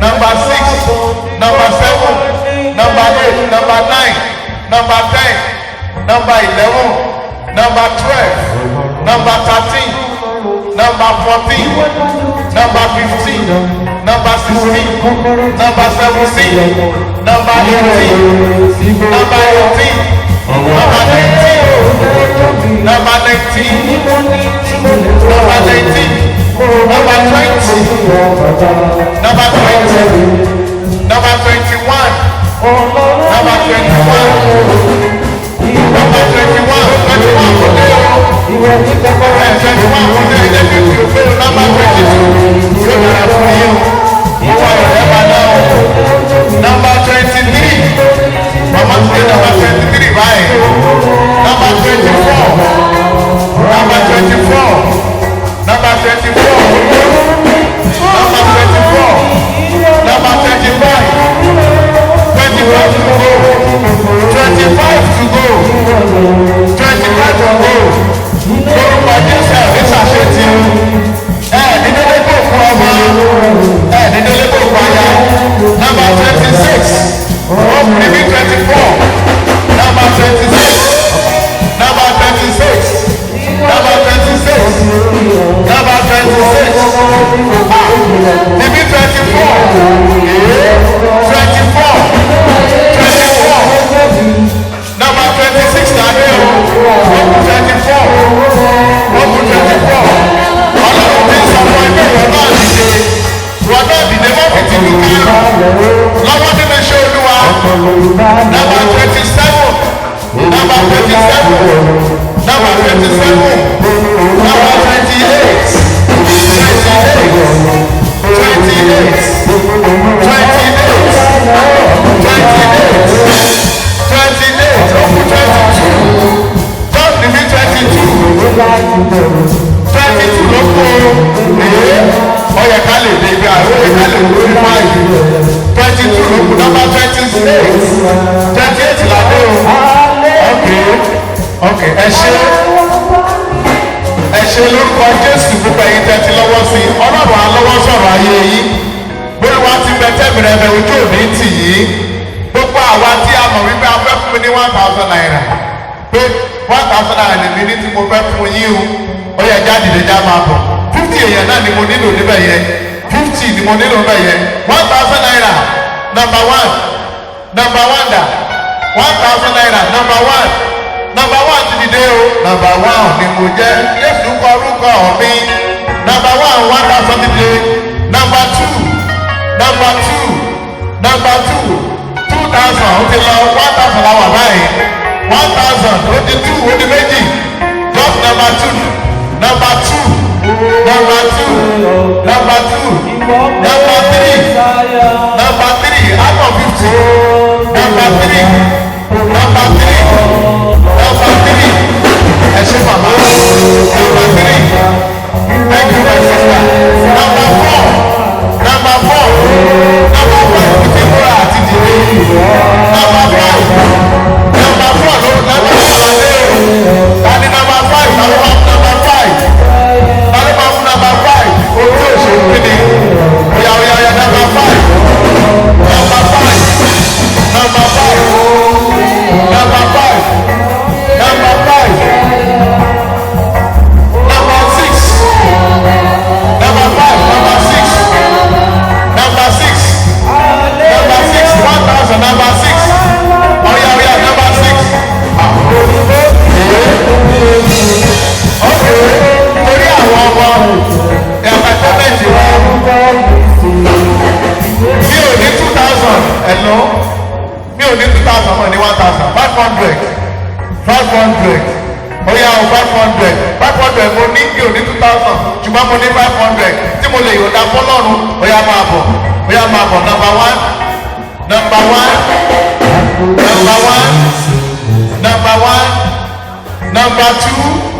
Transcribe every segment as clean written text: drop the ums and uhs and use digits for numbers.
number 6, number 7, number 8, number 9, number 10, number 11, number 12, number 13, number 14, number 15, number 16, number 17, number 18, number 18, number 19, number 19, number 19, number 20, number 20, number 21, number 21, number 21, number 23, mama say number 23 right, number 24, number 24, number 24, number 24, number 25, 25 to go, 25 to go, 25 to go. Lórúkọ Jésù ẹ̀rí ṣàṣetì dídélé kò fún ọmọ dídélé kò fún aya. Number 26, ọkùnrin bí 24, number 26, number 26, number 26, number 26, níbi 24, 24, 24, number 26 tàbí o, ọkùnrin 24, ọkùnrin 24, ọlọ́run ti sọ fún ẹgbẹ́ ìwọ náà dìde mọ́ fìtì dùkú lọ́wọ́ nínú iṣẹ́ olúwa. Number 27, number 27, number 27, number 28, 28, 22 ló kó ọyẹ ká lè dé ibi àwọn ọyẹ ká lè wúlò ní báyìí. 22 ló kó number 28, 28 làdé o. ok ẹ ṣe lórúkọ Jésù gbogbo ẹ̀yin tẹ́ ti lọ́wọ́ sí ọlọ́run á lọ́wọ́ sọ̀rọ̀ ayé yìí bóyá wá ti bẹ tẹ́bìrẹ̀ bẹ ojú òní tì yìí gbogbo àwa tí a mọ̀ wípé a fẹ́ fún mi ní 1,000 naira pé 1,000 naira nìmi ní tí mo fẹ́ fún yín o ó yẹ jáde lè já máa bọ̀ 50 èèyàn náà ni mo nílò níbẹ̀ yẹn 50 ni mo nílò níbẹ̀ yẹn 1,000 naira number 1 dà 1,000 naira number 1 ti dìde o number 1 ni mo jẹ́ Jésù kọ orúkọ mi number 1 1,000 ti dìde number 2 number 2 2,000 ó ti lọ 1,000 la wà báyìí 1,000 ó di 2 ó di méjì just number 2 number 2 number 2 number 2 number 3 number 3 out of 50 number 3 number 3 number 3 ẹ ṣe bàbá number 3 thank you my sister number 4 number 4 number 5 ti múra àti dìde number 5 number 4 ló number 4 lálẹ́ o tani number 5 number 5 tani máa fún number 5 ojú òṣèlú kíni oya number 5 number 5 number 5 number 5 number 5 number 6 number 5 number 6 number 6 number 6 1,000 number 6 oya number 6 okay torí àwọn ọmọ ẹ̀fẹ̀tẹ́mẹ̀tì wa mi ò ní 2,000 ẹ̀lọ́ mi ò ní 2,000 mọ̀ ní 1,000 500 oya o 500 mo ní mi ò ní 2,000 ṣùgbọ́n mo ní 500 tí mo lè yọ̀ǹda fọlọ́run oya máa bọ̀ number 1 number 1 number 1 number 1 number 2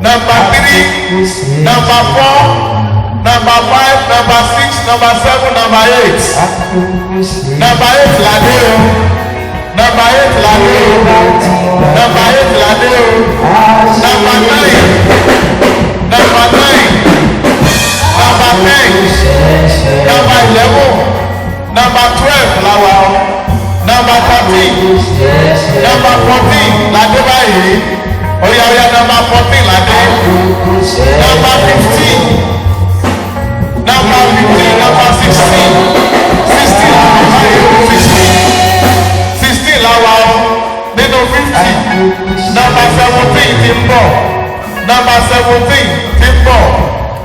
number 3 number 4 number 5 number 6 number 7 number 8 number 8 ládé o number 8 ládé o number 8 ládé o number 9 number 9 number 10 number 11 Number 14 ládé báyìí. Oya number 14 ládé. Number 15. Number 15, number 16. 16 làwọn báyìí. 16 làwọn nínú 50. Number 17 ti ń bọ̀. Number 17 ti ń bọ̀.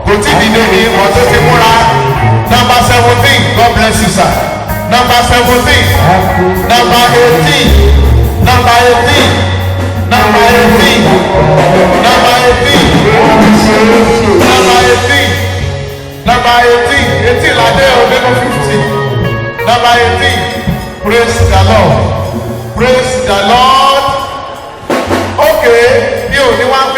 Kò tí dìde ní ọ̀tún ti múra. Number 17, God bless you sir. Number 17, number 18, number 18, number 18, number 18, number 18, number 18, 18 ládé o nínú 50. Number 18, praise the Lord, praise the Lord. Okay, mi ò ní 2,000,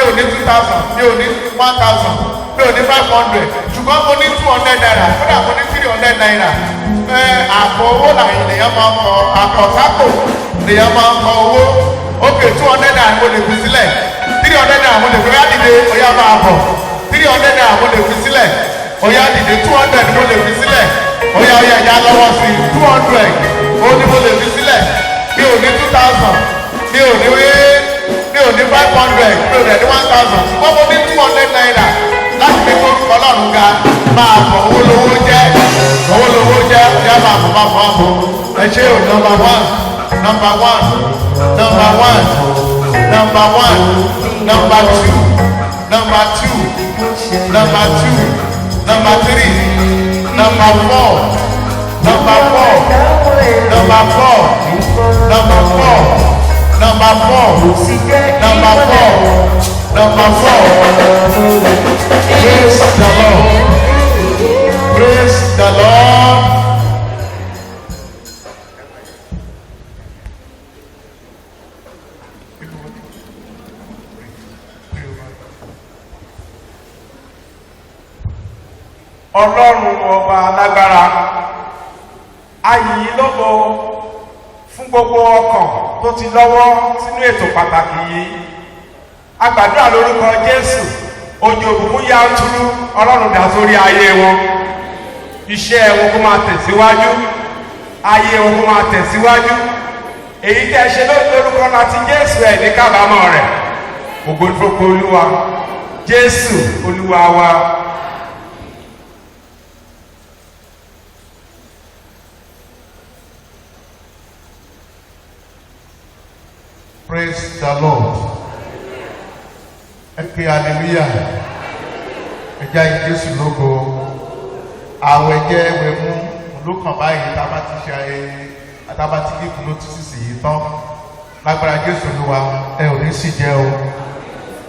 mi ò ní 1,000, mi ò ní 500, ṣùgbọ́n mo ní 200 naira, kódà mo ní 300 naira. Àpò owó làyìn lèyàn máa ń kọ, àkọsápò lèyàn máa ń kọ owó. Okay, 200 naira mo lè fi sílẹ̀, 300 naira mo lè fi dìde, ọ̀yá máa bọ̀. 300 naira mo lè fi sílẹ̀, ọ̀yá dìde, 200 mo lè fi sílẹ̀, ọ̀yá ìyá lọ́wọ́ sí 200, ó ní mo lè fi sílẹ̀. Mi ò ní 2,000, mi ò ní 500, mi ò ní 1,000, ṣùgbọ́n mo ní 200 naira láti fi kó Ọlọ́run ga. Máa bọ̀, owó lówó jẹ́, yá máa bọ̀. Ẹ ṣe o, number 1, number 1, number 1, number 1, number 2, number 2, number 2, number 3, number 4, number 4, number 4, number 4, number 4, number 4, number 4. Praise the Lord. Praise the Lord. Ọlọ́run ọba alágbára, a yìn yín lógo fún gbogbo ọkàn tó ti lọ́wọ́ sínú ètò pàtàkì yìí. A gbàdúrà lórúkọ Jésù, òjò òbùkún yanturu Ọlọ́run dà sórí ayé wọn. Iṣẹ́ wọn kó máa tẹ̀síwájú, ayé wọn kó máa tẹ̀síwájú. Èyí tẹ́ ṣe lórúkọ láti Jésù ẹ̀ ní kábàámọ̀ rẹ̀. Ògo ni fún Olúwa, Jésù Olúwa wa. Praise the Lord. Ẹ pé hallelujah. Ẹ jẹ́ àyè Jésù lógo. Àwẹ̀ jẹ́ ẹwẹ̀ mú olókàn báyìí tábà ti ṣe àtàbà tí kí kúló tún sì yìí tán. Lágbára Jésù Olúwa, ẹ ò ní sì jẹ o,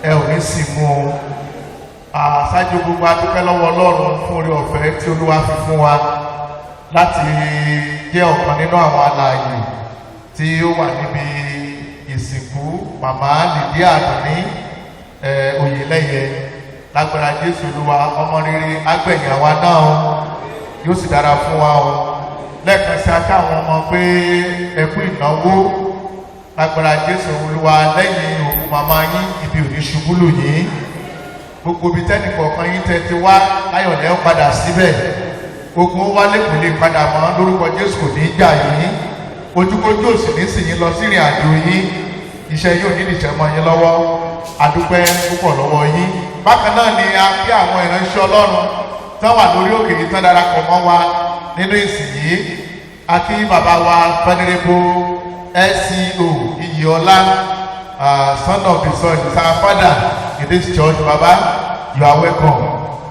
ẹ ò ní sì mú o. Àṣáájú gbogbo adúpẹ́ lọ́wọ́ Ọlọ́run fún oore ọ̀fẹ́ tí Olúwa fi fún wa láti jẹ́ ọ̀kan nínú àwọn alààyè tí ó wà níbi ìsìnkú màmá Lìdíà Àdùnní Oyèlẹ́yẹ. Lágbára Jésù Olúwa, ọmọ rere agbẹ̀yìn àwa náà o, yóò sì dára fún wa o. Lẹ́ẹ̀kan sí aká àwọn ọmọ pé ẹkú ìnáwó. Lágbára Jésù Olúwa, lẹ́yìn òkú màmá yín ibi ò ní ṣubú lù yín. Gbogbo ibi tẹ́nì kọ̀ọ̀kan yín tẹ́ ti wá láyọ̀lẹ́ ń padà síbẹ̀. Ogun wálé kò lè padà mọ́ lórúkọ Jésù, kò ní í jà yín. Ojúkójú òsì ní sì yín lọ sí ìrìn àjò yín. Iṣẹ́ yóò ní ìdìṣẹ́ mọ́ yín lọ́wọ́. Adúpẹ́ púpọ̀ lọ́wọ́ yín. Bákan náà ni a kí àwọn ìránṣẹ́ Ọlọ́run tán wà lórí òkè yìí tán darapọ̀ mọ́ wa nínú ìsìn yìí. A kí bàbá wa Venerable SCO Iyìọlá, son of the soil, is our father in this church. Baba, you are welcome.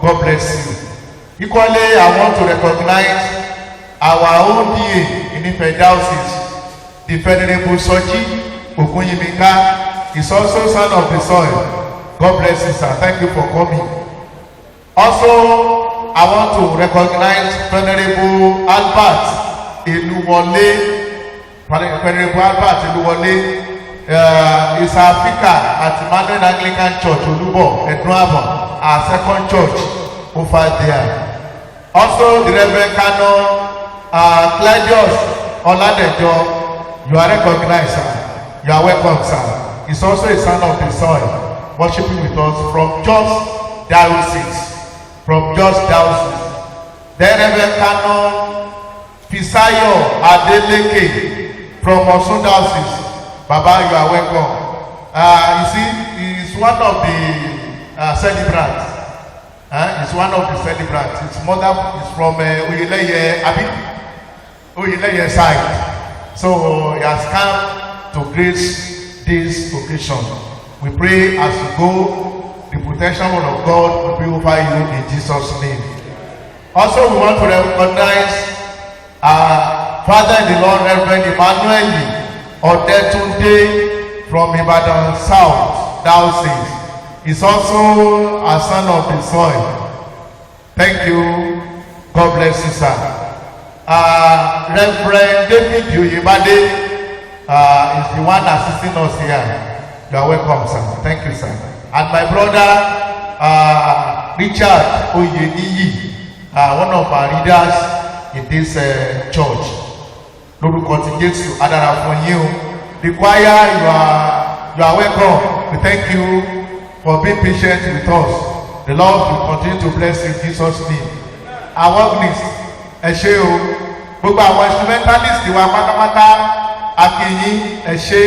God bless you. Equally, I want to recognize our own DA in Ife Diocese, the Venerable Soji Okunyimika, is also son of the soil. God bless you, sir. Thank you for coming. Also, I want to recognize Venerable Albert Eluwole. Venerable Albert Eluwole is our vicar at Emmanuel Anglican Church, Olubo, Edunabo, our second church over there. Also, the Reverend Canon Claudius Oladejo, you are recognized, sir. You are welcome, sir. He's also a son of the soil, worshiping with us from Jos Diocese. From Jos Diocese. Then Reverend Canon Fisayo Adeleke from Osun Diocese. Baba, you are welcome. You see, he's one of the celebrants. He's one of the celebrants. His mother is from Oyeleye side. So he has come to grace this occasion. We pray as you go, the protection of God will be over you in Jesus' name. Also, we want to recognize our Father in the Lord, Reverend Emmanuel Odetunde from Ibadan South, Diocese. He's also a son of the soil. Thank you. God bless you, sir. Reverend David Yoyebade is the one assisting us here. You are welcome, sir. Thank you, sir. And my brother Richard Oyeniyi, one of our leaders in this church. Lórúkọ ti Jésù adara fún yín o. The choir, you are welcome. We thank you for being patient with us. The Lord will continue to bless you in Jesus' name. Our organist, ẹ ṣé o. Gbogbo àwọn instrumentalist wa pátápátá akínyìn ẹ ṣé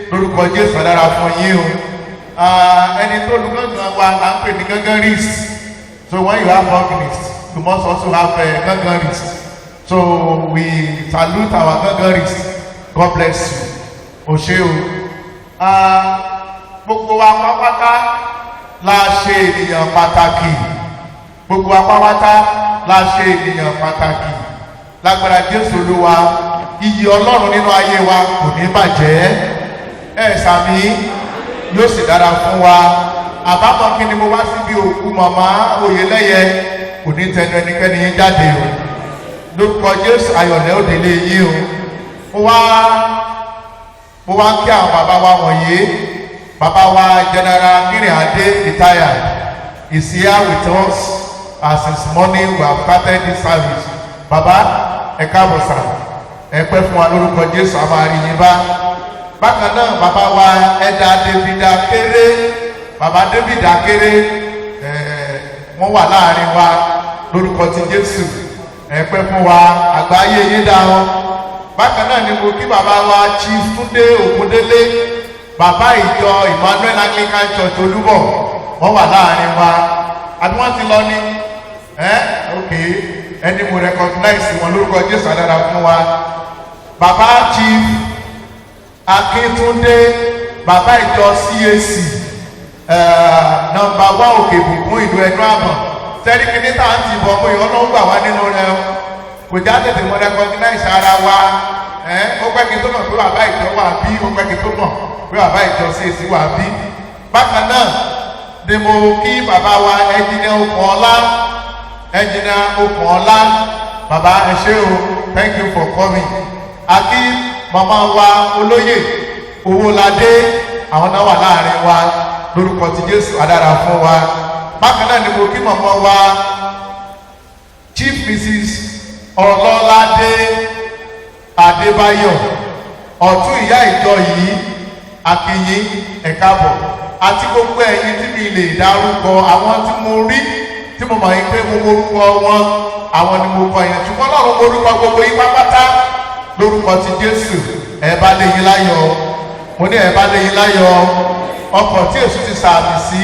lórúkọ Jésù dára fún yín o. Ẹni tó lu gángan wa là ń pè ní gánganist. So when you have organist, you must also have gánganist. So we salute our gánganist. God bless you. O ṣé o. Gbogbo wa pátápátá la ṣe ènìyàn pàtàkì. Gbogbo wa pátápátá la ṣe ènìyàn pàtàkì. Lágbára Jésù Olúwa, iyì Ọlọ́run nínú ayé wa kò ní bàjẹ́. Sàmí yóò sì dára fún wa. Àbámọ̀ kí ni mo wá síbi òkú màmá Oyeleye kò ní tẹnu ẹnikẹ́ni yín jáde o. Lórúkọ Jésù ayọ̀lẹ́ òdèlé yín o. Mo wá kí àwọn bàbá wa wọ̀nyí. Bàbá wa General Kiriade retired is here with us as this morning we have started this service. Bàbá ẹ káàbọ̀ sà, ẹ pẹ́ fún wa lórúkọ Jésù a máa rí yín bá. Bákan náà bàbá wa Ẹ̀dà David Akéré, bàbá David Akéré wọ́n wà láàrin wa lórúkọ ti Jésù ẹ pẹ́ fún wa àgbáyé yín dá wọn. Bákan náà ni mo kí bàbá wa Chief Túndé Ògúndélé, bàbá ìjọ Emmanuel Anglican Church Olúbọ̀ wọ́n wà láàrin wa. Àbí wọ́n ti lọ ní okay, ẹni mo recognize wọn lórúkọ Jésù adára fún wa. Bàbá Chief Akíntúndé, bàbá ìjọ CAC nọ́mbà 1 Òkè Ìbùkún ìlú Ẹnu Àmọ̀. Tẹ́lí kí ní tá à ń ti bọ̀ pé Ọlọ́run gbà wá nínú rẹ̀ o. Kò já tètè mo recognize ara wa. Ó pẹ́ kí n tó mọ̀ pé bàbá ìjọ wà bí, ó pẹ́ kí n tó mọ̀ pé bàbá ìjọ CAC wà bí. Bákan náà ni mo kí bàbá wa Ẹnjìnà Okunola, bàbá ẹ ṣé o, thank you for coming. Àkí màmá wa olóyè Owóládé, àwọn náà wà láàrin wa lórúkọ ti Jésù adára fún wa. Bákan náà ni mo kí màmá wa Chief Mrs. Ọlọ́ládé Adébáyọ̀, ọ̀tún ìyá ìjọ yìí, akínyìn ẹ káàbọ̀. Àti gbogbo ẹ̀yin tí mi lè dárúkọ àwọn tí mo rí tí mo mọ̀ yín pé mo orúkọ wọn àwọn ni mo kọ yẹn, ṣùgbọ́n lọ́rùn mo orúkọ gbogbo yín pápátá lórúkọ ti Jésù ẹ bá lé yín láyọ̀. Mo ní ẹ bá lé yín láyọ̀. Ọkọ̀ tí èṣù ti sàmì sí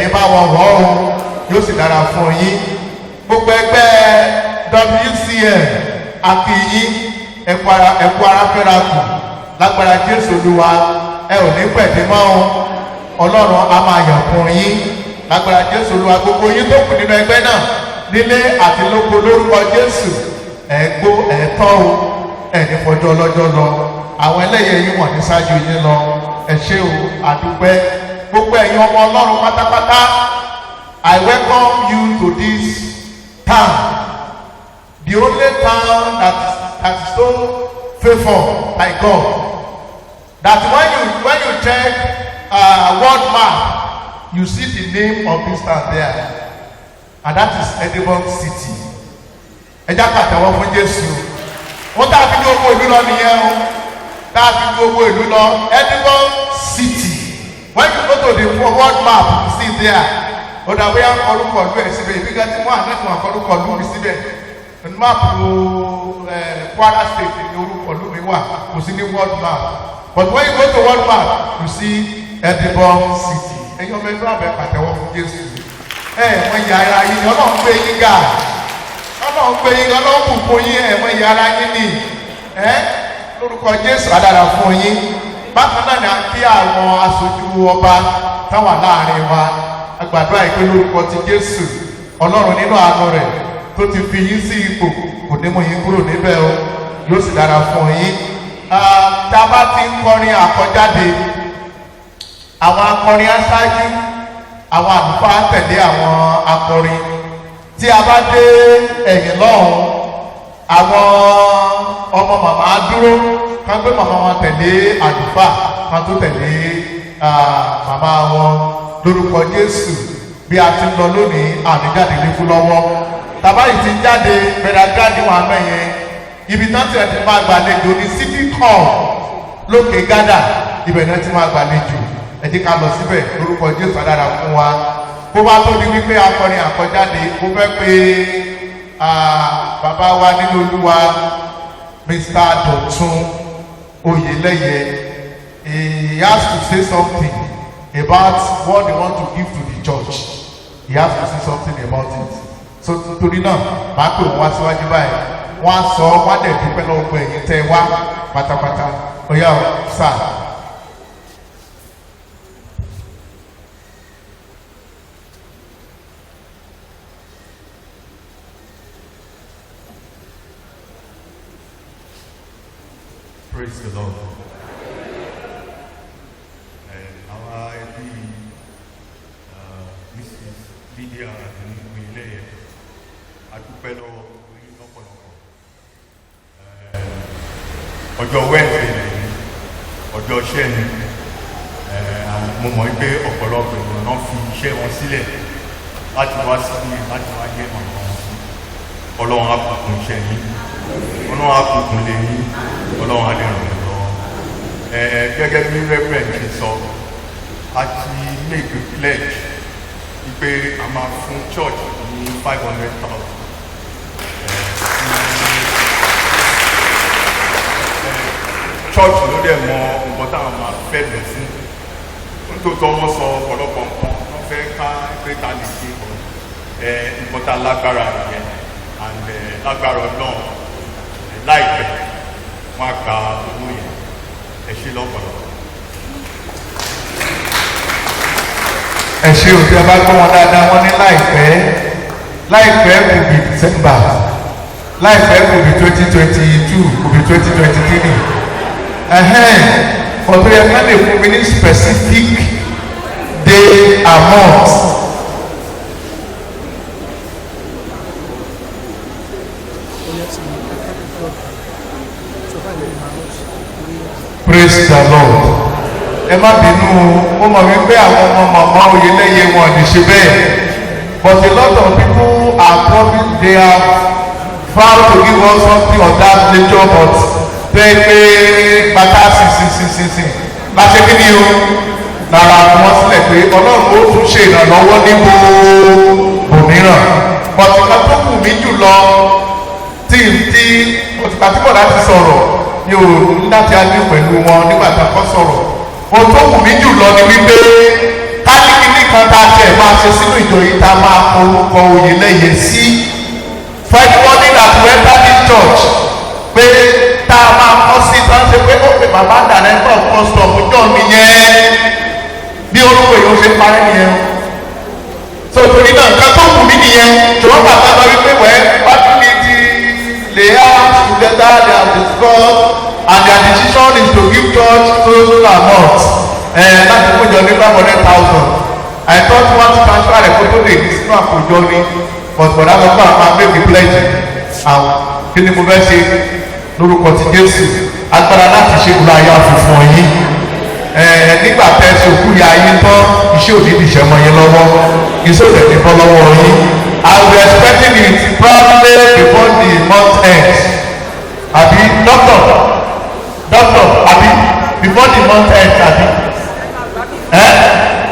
ní bá wọn wọ̀ ọ́ yóò sì dára fún yín. Gbogbo ẹgbẹ́ WCN akínyìn ẹ̀kú ara fẹ́ra kù lágbára Jésù Olúwa ẹ ò ní pẹ̀dé mọ́ ọ́n. Ọlọ́run a máa yàn fún yín lágbára Jésù Olúwa. Gbogbo yín tó kù nínú ẹgbẹ́ náà nílé àti lóko lórúkọ Jésù ẹ̀gbó ẹ̀tọ́ o ẹ̀ní fọjọ́ ọlọ́jọ́ lọ. Àwọn ẹlẹ́yẹ yín wọ̀n ní ṣáájú yín lọ. Ẹ ṣé o, àdúpẹ́. Gbogbo ẹ̀yin ọmọ Ọlọ́run pátápátá, I welcome you to this town, the only town that is so favored by God that when you check world map, you see the name of this town there, and that is Edinburgh City. Ẹ já pàtẹ́wọ́ fún Jésù. Wọ́n tá a fi ní owó ìlú lọ nìyẹn o. Tá a fi ní owó ìlú lọ Edinburgh City. When you go to the world map, you see there. Ó dà bóyá orúkọ ìlú ẹ̀ síbẹ̀. Ìbí gẹ́gẹ́ tí wọ́n àná ìwọ̀n orúkọ ìlú mi síbẹ̀. Máàpù Kwara State ni orúkọ ìlú mi wà. Kò sí ní world map. But when you go to one map, you see Edinburgh City. Ẹ̀yin ọmọ ẹgbẹ́ abẹ pàtẹ́wọ́ fún Jésù. Wọ́n yà ara yín ni Ọlọ́run gbé yín ga. Ọlọ́run gbé yín ga, Ọlọ́run bùkún yín, wọ́n yà ara yín ni. Lórúkọ Jésù adára fún yín. Bákan náà ni a kí àwọn aṣojú ọba táwọn láàrin wa. Àgbàdo àìpé lórúkọ ti Jésù. Ọlọ́run nínú àánú rẹ̀ tó ti fi yín sí ipò kò ní mú yín kúrò níbẹ̀ o. Yóò sì dára fún yín. Tá a bá ti ń kọrin àkọjáde, àwọn akọrin aṣáájú, àwọn àlùfáà tẹ̀lé àwọn akọrin. Tí a bá dé ẹ̀yìn lọ́hùn, àwọn ọmọ màmá dúró kán gbé màmá wọn tẹ̀lé àlùfáà kán tó tẹ̀lé màmá wọn. Lórúkọ Jésù bí a ti ń lọ lónìí àníjáde lékú lọ́wọ́. Tàbá yìí ti ń jáde bẹ̀rẹ̀ gíráàdì wà mẹ́yẹn. Ibi náà ti ẹ̀dín máa gbàlejò ní City Hall lókè gádà, ibẹ̀ náà ti máa gbàlejò. Ẹ jẹ́ ká lọ síbẹ̀ lórúkọ Jésù adára fún wa. Bó bá tó di wípé akọrin àkọjáde, ó fẹ́ pé bàbá wa nínú Olúwa Mr. Dọ̀tun Oyèlẹ́yẹ. He has to say something about what they want to give to the church. He has to say something about it. So torí náà máa pè wọ́n wá síwájú báyìí. Wọ́n á sọ wọ́n á dẹ̀ dúpẹ́ lọ́wọ́ gbọ́ ẹ̀yìn tẹ́ wá pátápátá. Oya sá. Praise the Lord. Our ẹbí Mrs. Lydia Oyèlẹ́yẹ, adúpẹ́ lọ́wọ́ orí lọ́pọ̀lọpọ̀. Ọjọ́ Wednesday lẹ́yìn, ọjọ́ iṣẹ́ ni, mo mọ̀ pé ọ̀pọ̀lọpọ̀ èèyàn náà fi iṣẹ́ wọn sílẹ̀ láti wá síbi láti wá jẹ́ ọ̀nà Ọlọ́run á bùkún iṣẹ́ yín, Ọlọ́run á bùkún lé yín, Ọlọ́run á lè ràn yín lọ́wọ́. Gẹ́gẹ́ bí Reverend ṣe sọ, a ti make a pledge wípé a máa fún church ní 500,000. Church ló dẹ̀ mọ nǹkan táwọn máa fẹ́ lọ fún. Nítòótọ́ wọ́n sọ ọ̀pọ̀lọpọ̀ nǹkan wọ́n fẹ́ ká pé ká lè ṣe nǹkan tá lágbára nìyẹn, and lágbára Ọlọ́run láìpẹ́ wọ́n á gba owó yẹn. Ẹ ṣé lọ́pọ̀lọpọ̀. Ẹ ṣé o tí a bá gbọ́ wọn dáadáa, wọ́n ní láìpẹ́ kò bí December, láìpẹ́ kò bí 2022, kò bí 2023. Ọ̀tọ̀ yẹn ká lè fún mi ní specific day and month. Praise the Lord. Ẹ má bínú, ó mọ̀ wípé àwọn ọmọ màmá Oyèlẹ́yẹ wọn lè ṣe bẹ́ẹ̀. But a lot of people are probably they are proud to give us something of that nature, but bẹ́ẹ̀ pé bàtà sísìn láti kí ni o lára wọn sílẹ̀ pé Ọlọ́run ó tún ṣe ìrànlọ́wọ́ ní òmíràn. But ìgbà tó kù mí jù lọ tí òtùpá tí bọ̀dá ti sọ̀rọ̀ ni ò ní láti ájú pẹ̀lú wọn nígbà tá a kọ́ sọ̀rọ̀. Ohun tó kù mí jù lọ ni wípé káàkiri nìkan tá a tẹ̀ máa ṣe sínú ìjọ yìí tá a máa orúkọ Oyèlẹ́yẹ sí. For everybody that will enter this church, pé tá a máa kọ́ sí tá a ṣe pé ó pè bàbá director of custom ọjọ́ mi yẹn bí orúkọ yìí ó ṣe parí nìyẹn. So torí náà nǹkan tó kù mí nìyẹn, ṣùgbọ́n bàbá bá wípé wẹ́ẹ́ bá tún ní ti lay out together, they have discussed, and their decision is to give church so amount láti kójọ ní 500,000. I thought one transfer rẹ̀ kó tó lè ní sínú àkójọ ní, but bọ̀dá lọ bá àwọn make a pledge àwọn kí ni mo fẹ́ ṣe lórúkọ ti Jésù agbára láti ṣe ìlú ayé àfihàn yín. Nígbà tẹ́ ṣe òkú ya yín tán, iṣẹ́ òní ìdìṣẹ́ mọ́ yín lọ́wọ́, iṣẹ́ òní ti bọ́ lọ́wọ́ yín. I will be expecting it probably before the month ends. Abi doctor, abi before the month ends, abi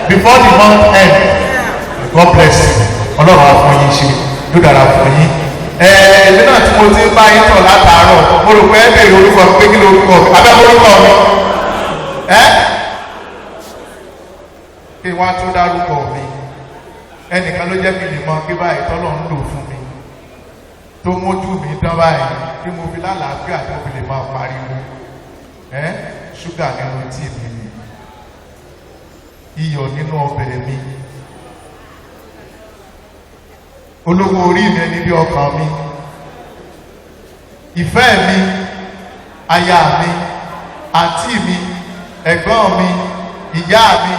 before the month ends. God bless you. Ọlọ́run á fún yín ṣe, yóò dára fún yín. Èmi náà tí mo ti ń bá yín tọ̀ látàárọ̀, mo rò pé ẹ bèrè orúkọ pé kí lórúkọ mi, abẹ́ orúkọ mi. kí wọ́n á tó dárúkọ mi ẹnìkan ló jẹ́ kí lè mọ kí báyìí tọ́lọ̀ ń lò fún mi tó mójú mi dán báyìí kí mo fi lálàáfíà tó fi lè máa pariwo ṣúgà nínú tíì mi ni iyọ̀ nínú ọbẹ̀ mi olówó orí mi ẹni bí ọkàn mi ìfẹ́ mi aya mi àǹtí mi ẹ̀gbọ́n mi ìyá mi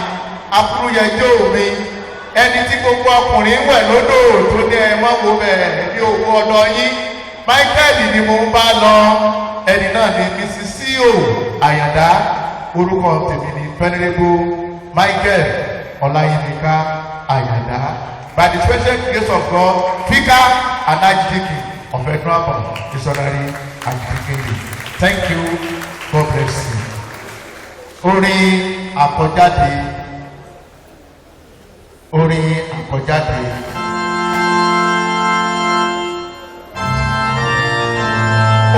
afúrúyẹjọ́ mi ẹni tí gbogbo ọkùnrin wẹ̀ lódò tó ní ẹmọ́ wo bẹ̀rẹ̀ ní owó ọ̀dọ̀ yín Michael ni mo ń bá lọ ẹni náà ni Mrs. C.O. Àyàndá orúkọ tèmi ni Venerable Michael Ọláyímíká Àyàndá by the special grace of God Vicar and Archdeacon of Enuapon Missionary Archdeacon. Thank you. God bless you. Orin àkọjáde.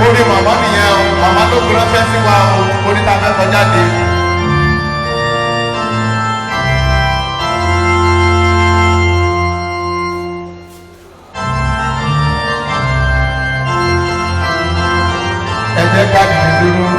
Orin màmá nìyẹn o, màmá ló gbọ́dọ̀ fẹ́ sí wa o, orin tá a fẹ́ kọjáde. Ẹ jẹ́ ká dìde dúró.